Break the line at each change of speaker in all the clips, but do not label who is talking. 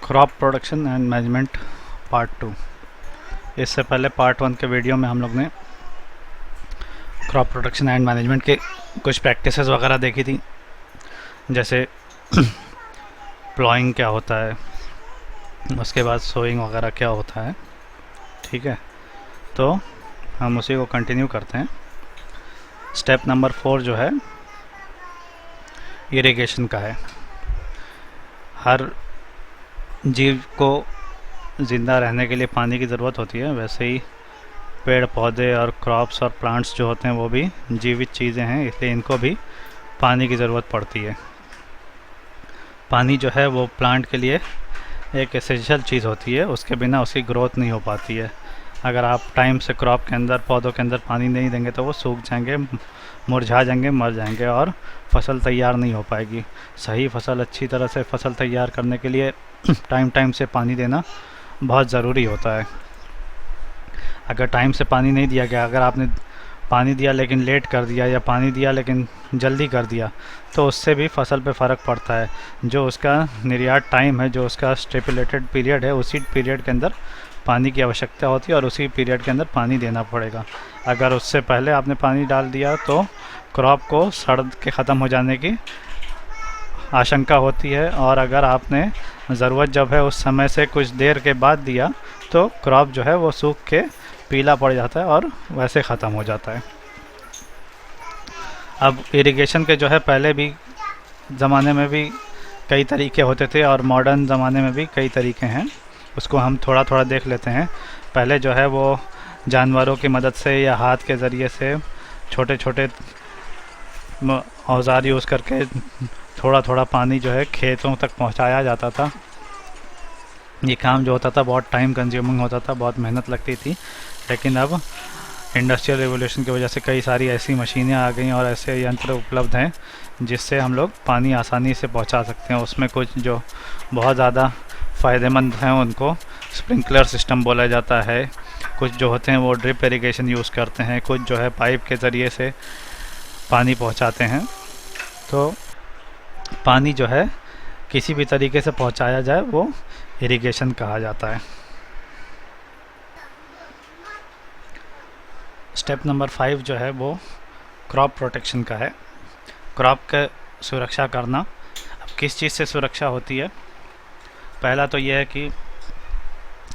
Crop production and management part 2। इससे पहले part 1 के वीडियो में हम लोग ने क्रॉप प्रोडक्शन एंड मैनेजमेंट के कुछ प्रैक्टिसेस वगैरह देखी थी, जैसे प्लॉइंग क्या होता है, उसके बाद सोइंग वगैरह क्या होता है। ठीक है, तो हम उसी को कंटिन्यू करते हैं। स्टेप नंबर 4 जो है इरिगेशन का है। हर जीव को ज़िंदा रहने के लिए पानी की ज़रूरत होती है, वैसे ही पेड़ पौधे और क्रॉप्स और प्लांट्स जो होते हैं वो भी जीवित चीज़ें हैं, इसलिए इनको भी पानी की ज़रूरत पड़ती है। पानी जो है वो प्लांट के लिए एक एसेंशियल चीज़ होती है, उसके बिना उसकी ग्रोथ नहीं हो पाती है। अगर आप टाइम से क्रॉप के अंदर, पौधों के अंदर पानी नहीं देंगे तो वो सूख जाएंगे, मुरझा जाएंगे, मर जाएंगे और फसल तैयार नहीं हो पाएगी। सही फसल, अच्छी तरह से फसल तैयार करने के लिए टाइम से पानी देना बहुत ज़रूरी होता है। अगर टाइम से पानी नहीं दिया गया, अगर आपने पानी दिया लेकिन लेट कर दिया या पानी दिया लेकिन जल्दी कर दिया, तो उससे भी फसल पे फ़र्क पड़ता है। जो उसका निर्यात टाइम है, जो उसका स्टिपुलेटेड पीरियड है, उसी पीरियड के अंदर पानी की आवश्यकता होती है और उसी पीरियड के अंदर पानी देना पड़ेगा। अगर उससे पहले आपने पानी डाल दिया तो क्रॉप को सड़ के ख़त्म हो जाने की आशंका होती है, और अगर आपने ज़रूरत जब है उस समय से कुछ देर के बाद दिया तो क्रॉप जो है वो सूख के पीला पड़ जाता है और वैसे ख़त्म हो जाता है। अब इरिगेशन के जो है पहले भी ज़माने में भी कई तरीके होते थे और मॉडर्न ज़माने में भी कई तरीके हैं, उसको हम थोड़ा थोड़ा देख लेते हैं। पहले जो है वो जानवरों की मदद से या हाथ के ज़रिए से छोटे छोटे औजार यूज़ करके थोड़ा थोड़ा पानी जो है खेतों तक पहुंचाया जाता था। ये काम जो होता था बहुत टाइम कंज्यूमिंग होता था, बहुत मेहनत लगती थी। लेकिन अब इंडस्ट्रियल रिवोल्यूशन की वजह से कई सारी ऐसी मशीनें आ गई और ऐसे यंत्र उपलब्ध हैं जिससे हम लोग पानी आसानी से पहुंचा सकते हैं। उसमें कुछ जो बहुत ज़्यादा फ़ायदेमंद हैं उनको स्प्रिंकलर सिस्टम बोला जाता है, कुछ जो होते हैं वो ड्रिप इरिगेशन यूज़ करते हैं, कुछ जो है पाइप के ज़रिए से पानी पहुंचाते हैं। तो पानी जो है किसी भी तरीके से पहुंचाया जाए वो इरिगेशन कहा जाता है। स्टेप नंबर 5 जो है वो क्रॉप प्रोटेक्शन का है। क्रॉप का सुरक्षा करना। अब किस चीज़ से सुरक्षा होती है? पहला तो यह है कि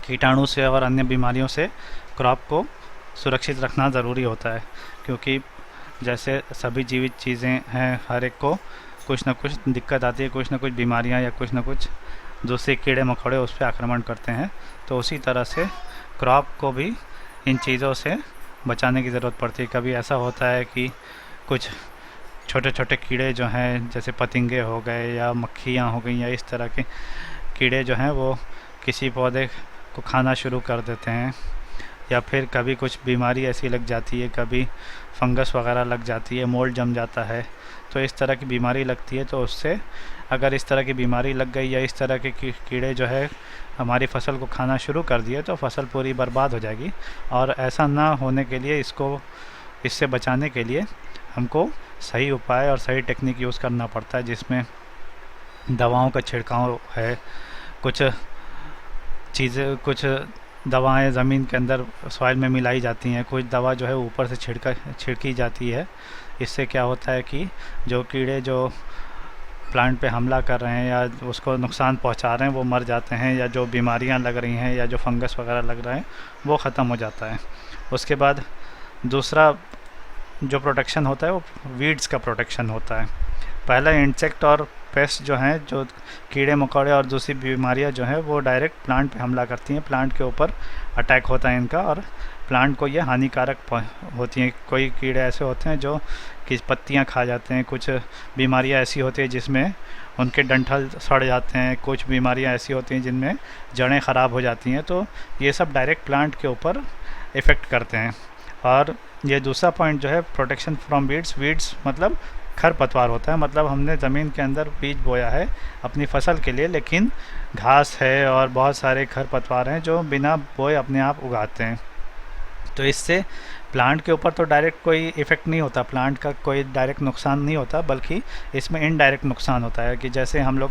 कीटाणु से और अन्य बीमारियों से क्रॉप को सुरक्षित रखना ज़रूरी होता है, क्योंकि जैसे सभी जीवित चीज़ें हैं, हर एक को कुछ ना कुछ दिक्कत आती है, कुछ ना कुछ बीमारियां या कुछ ना कुछ दूसरे कीड़े मकोड़े उस पर आक्रमण करते हैं। तो उसी तरह से क्रॉप को भी इन चीज़ों से बचाने की ज़रूरत पड़ती है। कभी ऐसा होता है कि कुछ छोटे छोटे कीड़े जो हैं, जैसे पतंगे हो गए या मक्खियाँ हो गई या इस तरह के कीड़े जो हैं वो किसी पौधे को खाना शुरू कर देते हैं, या फिर कभी कुछ बीमारी ऐसी लग जाती है, कभी फंगस वगैरह लग जाती है, मोल्ड जम जाता है। तो इस तरह की बीमारी लगती है, तो उससे अगर इस तरह की बीमारी लग गई या इस तरह के कीड़े जो है हमारी फसल को खाना शुरू कर दिए तो फसल पूरी बर्बाद हो जाएगी। और ऐसा ना होने के लिए, इससे बचाने के लिए हमको सही उपाय और सही टेक्निक यूज़ करना पड़ता है, जिसमें दवाओं का छिड़काव है, कुछ दवाएं ज़मीन के अंदर सॉइल में मिलाई जाती हैं, कुछ दवा जो है ऊपर से छिड़की जाती है। इससे क्या होता है कि जो कीड़े जो प्लांट पे हमला कर रहे हैं या उसको नुकसान पहुंचा रहे हैं वो मर जाते हैं, या जो बीमारियां लग रही हैं या जो फंगस वगैरह लग रहे हैं वो ख़त्म हो जाता है। उसके बाद दूसरा जो प्रोटेक्शन होता है वो वीड्स का प्रोटेक्शन होता है। पहला इंसेक्ट और पेस्ट जो हैं, जो कीड़े मकोड़े और दूसरी बीमारियां जो हैं वो डायरेक्ट प्लांट पे हमला करती हैं, प्लांट के ऊपर अटैक होता है इनका और प्लांट को ये हानिकारक होती हैं। कोई कीड़े ऐसे होते हैं जो कि पत्तियां खा जाते हैं, कुछ बीमारियां ऐसी होती हैं जिसमें उनके डंठल सड़ जाते हैं, कुछ बीमारियां ऐसी होती हैं जिनमें जड़ें ख़राब हो जाती हैं। तो ये सब डायरेक्ट प्लांट के ऊपर इफ़ेक्ट करते हैं। और ये दूसरा पॉइंट जो है प्रोटेक्शन फ्रॉम वीड्स मतलब खरपतवार होता है। मतलब हमने ज़मीन के अंदर बीज बोया है अपनी फसल के लिए, लेकिन घास है और बहुत सारे खरपतवार हैं जो बिना बोए अपने आप उगाते हैं। तो इससे प्लांट के ऊपर तो डायरेक्ट कोई इफ़ेक्ट नहीं होता, प्लांट का कोई डायरेक्ट नुकसान नहीं होता, बल्कि इसमें इनडायरेक्ट नुकसान होता है कि जैसे हम लोग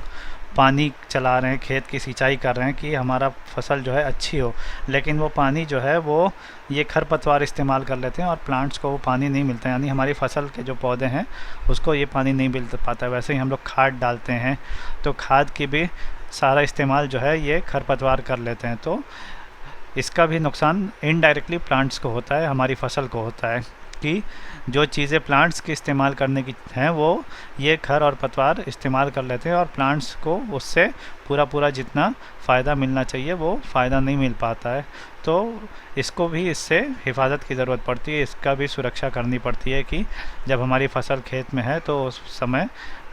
पानी चला रहे हैं, खेत की सिंचाई कर रहे हैं कि हमारा फसल जो है अच्छी हो, लेकिन वो पानी जो है वो ये खरपतवार इस्तेमाल कर लेते हैं और प्लांट्स को वो पानी नहीं मिलता, यानी हमारी फसल के जो पौधे हैं उसको ये पानी नहीं मिल पाता। वैसे ही हम लोग खाद डालते हैं तो खाद की भी सारा इस्तेमाल जो है ये खरपतवार कर लेते हैं, तो इसका भी नुकसान इनडायरेक्टली प्लांट्स को होता है, हमारी फसल को होता है कि जो चीज़ें प्लांट्स के इस्तेमाल करने की हैं वो ये खर और पतवार इस्तेमाल कर लेते हैं और प्लांट्स को उससे पूरा जितना फ़ायदा मिलना चाहिए वो फ़ायदा नहीं मिल पाता है। तो इसको भी इससे हिफाजत की ज़रूरत पड़ती है, इसका भी सुरक्षा करनी पड़ती है कि जब हमारी फसल खेत में है तो उस समय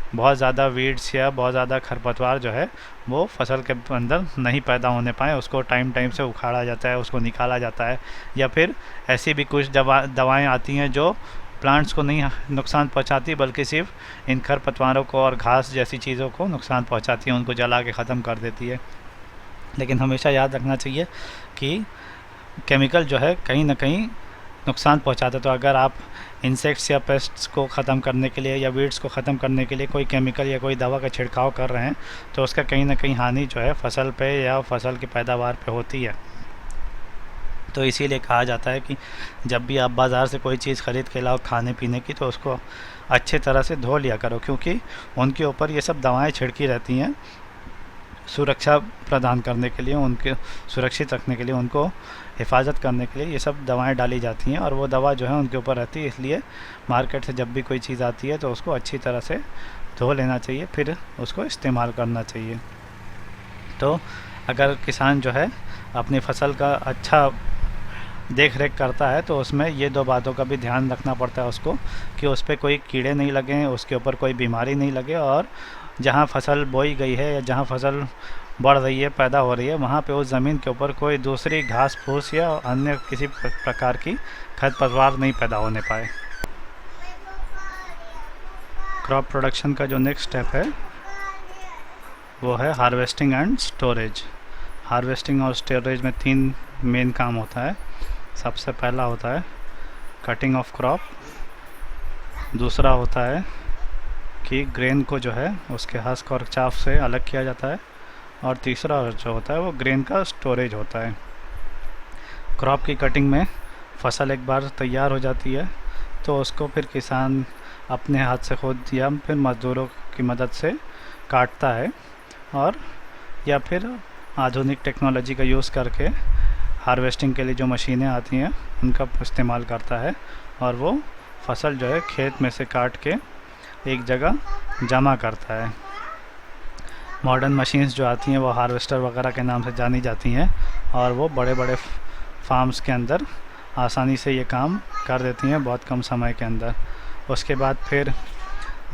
बहुत ज़्यादा वीड्स या बहुत ज़्यादा खरपतवार जो है वो फसल के अंदर नहीं पैदा होने पाए, उसको टाइम से उखाड़ा जाता है, उसको निकाला जाता है। या फिर ऐसी भी कुछ दवाएं आती हैं जो प्लांट्स को नहीं नुकसान पहुंचाती, बल्कि सिर्फ इन खरपतवारों को और घास जैसी चीज़ों को नुकसान पहुंचाती है, उनको जला के ख़त्म कर देती है। लेकिन हमेशा याद रखना चाहिए कि केमिकल जो है कहीं ना कहीं नुकसान पहुंचाता है। तो अगर आप इंसेक्ट्स या पेस्ट्स को ख़त्म करने के लिए या वीड्स को ख़त्म करने के लिए कोई केमिकल या कोई दवा का छिड़काव कर रहे हैं तो उसका कहीं ना कहीं हानि जो है फसल पे या फसल की पैदावार पे होती है। तो इसीलिए कहा जाता है कि जब भी आप बाज़ार से कोई चीज़ ख़रीद के लाओ खाने पीने की तो उसको अच्छे तरह से धो लिया करो, क्योंकि उनके ऊपर ये सब दवाएं छिड़की रहती हैं सुरक्षा प्रदान करने के लिए, उनके सुरक्षित रखने के लिए, उनको हिफाजत करने के लिए ये सब दवाएं डाली जाती हैं और वो दवा जो है उनके ऊपर रहती है। इसलिए मार्केट से जब भी कोई चीज़ आती है तो उसको अच्छी तरह से धो लेना चाहिए, फिर उसको इस्तेमाल करना चाहिए। तो अगर किसान जो है अपनी फसल का अच्छा देख रेख करता है तो उसमें ये दो बातों का भी ध्यान रखना पड़ता है उसको कि उस पर कोई कीड़े नहीं लगें, उसके ऊपर कोई बीमारी नहीं लगे, और जहाँ फसल बोई गई है या जहाँ फसल बढ़ रही है, पैदा हो रही है, वहाँ पे उस ज़मीन के ऊपर कोई दूसरी घास फूस या अन्य किसी प्रकार की खरपतवार नहीं पैदा होने पाए। क्रॉप प्रोडक्शन का जो नेक्स्ट स्टेप है वो है हार्वेस्टिंग एंड स्टोरेज। हार्वेस्टिंग और स्टोरेज में 3 मेन काम होता है। सबसे पहला होता है कटिंग ऑफ क्रॉप, दूसरा होता है कि ग्रेन को जो है उसके हस्क और चाफ से अलग किया जाता है, और तीसरा जो होता है वो ग्रेन का स्टोरेज होता है। क्रॉप की कटिंग में फसल एक बार तैयार हो जाती है तो उसको फिर किसान अपने हाथ से खुद या फिर मज़दूरों की मदद से काटता है, और या फिर आधुनिक टेक्नोलॉजी का यूज़ करके हार्वेस्टिंग के लिए जो मशीनें आती हैं उनका इस्तेमाल करता है, और वो फसल जो है खेत में से काट के एक जगह जमा करता है। मॉडर्न मशीन्स जो आती हैं वो हार्वेस्टर वगैरह के नाम से जानी जाती हैं, और वो बड़े बड़े फार्म्स के अंदर आसानी से ये काम कर देती हैं बहुत कम समय के अंदर। उसके बाद फिर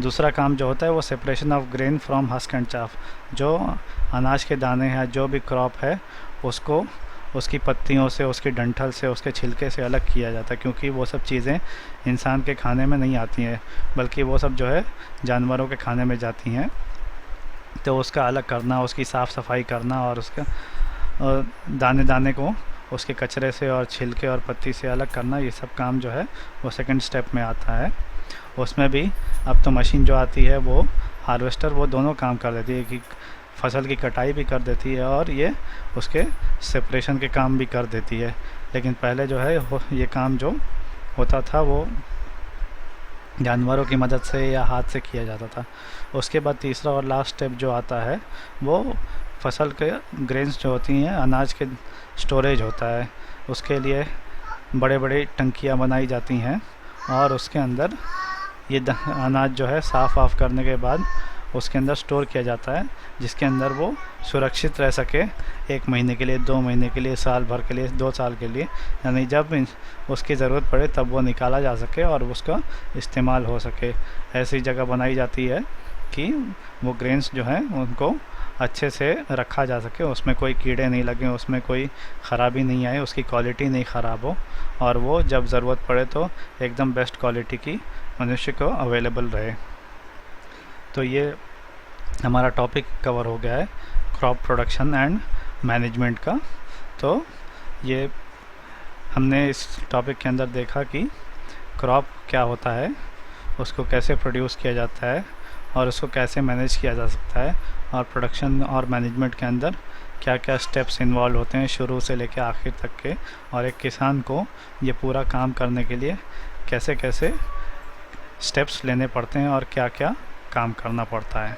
दूसरा काम जो होता है वो separation of grain from husk and chaff. जो अनाज के दाने हैं, जो भी क्रॉप है, उसको उसकी पत्तियों से, उसकी डंठल से, उसके छिलके से अलग किया जाता है, क्योंकि वो सब चीज़ें इंसान के खाने में नहीं आती हैं, बल्कि वो सब जो है जानवरों के खाने में जाती हैं। तो उसका अलग करना, उसकी साफ़ सफाई करना और उसका दाने दाने को उसके कचरे से और छिलके और पत्ती से अलग करना, ये सब काम जो है वो सेकंड स्टेप में आता है। उसमें भी अब तो मशीन जो आती है वो हार्वेस्टर वो दोनों काम कर देती है कि फसल की कटाई भी कर देती है और ये उसके सेपरेशन के काम भी कर देती है। लेकिन पहले जो है ये काम जो होता था वो जानवरों की मदद से या हाथ से किया जाता था। उसके बाद तीसरा और लास्ट स्टेप जो आता है वो फसल के ग्रेन्स जो होती हैं, अनाज के स्टोरेज होता है। उसके लिए बड़े बड़े टंकियाँ बनाई जाती हैं और उसके अंदर ये अनाज जो है साफ़ वाफ करने के बाद उसके अंदर स्टोर किया जाता है, जिसके अंदर वो सुरक्षित रह सके 1 महीने के लिए, 2 महीने के लिए, साल भर के लिए, 2 साल के लिए, यानी जब उसकी ज़रूरत पड़े तब वो निकाला जा सके और उसका इस्तेमाल हो सके। ऐसी जगह बनाई जाती है कि वो ग्रेन्स जो हैं उनको अच्छे से रखा जा सके, उसमें कोई कीड़े नहीं लगें, उसमें कोई ख़राबी नहीं आए, उसकी क्वालिटी नहीं ख़राब हो, और वो जब ज़रूरत पड़े तो एकदम बेस्ट क्वालिटी की मनुष्य को अवेलेबल रहे। तो ये हमारा टॉपिक कवर हो गया है क्रॉप प्रोडक्शन एंड मैनेजमेंट का। तो ये हमने इस टॉपिक के अंदर देखा कि क्रॉप क्या होता है, उसको कैसे प्रोड्यूस किया जाता है और उसको कैसे मैनेज किया जा सकता है, और प्रोडक्शन और मैनेजमेंट के अंदर क्या क्या स्टेप्स इन्वॉल्व होते हैं शुरू से लेकर आखिर तक के, और एक किसान को ये पूरा काम करने के लिए कैसे कैसे स्टेप्स लेने पड़ते हैं और क्या क्या काम करना पड़ता है।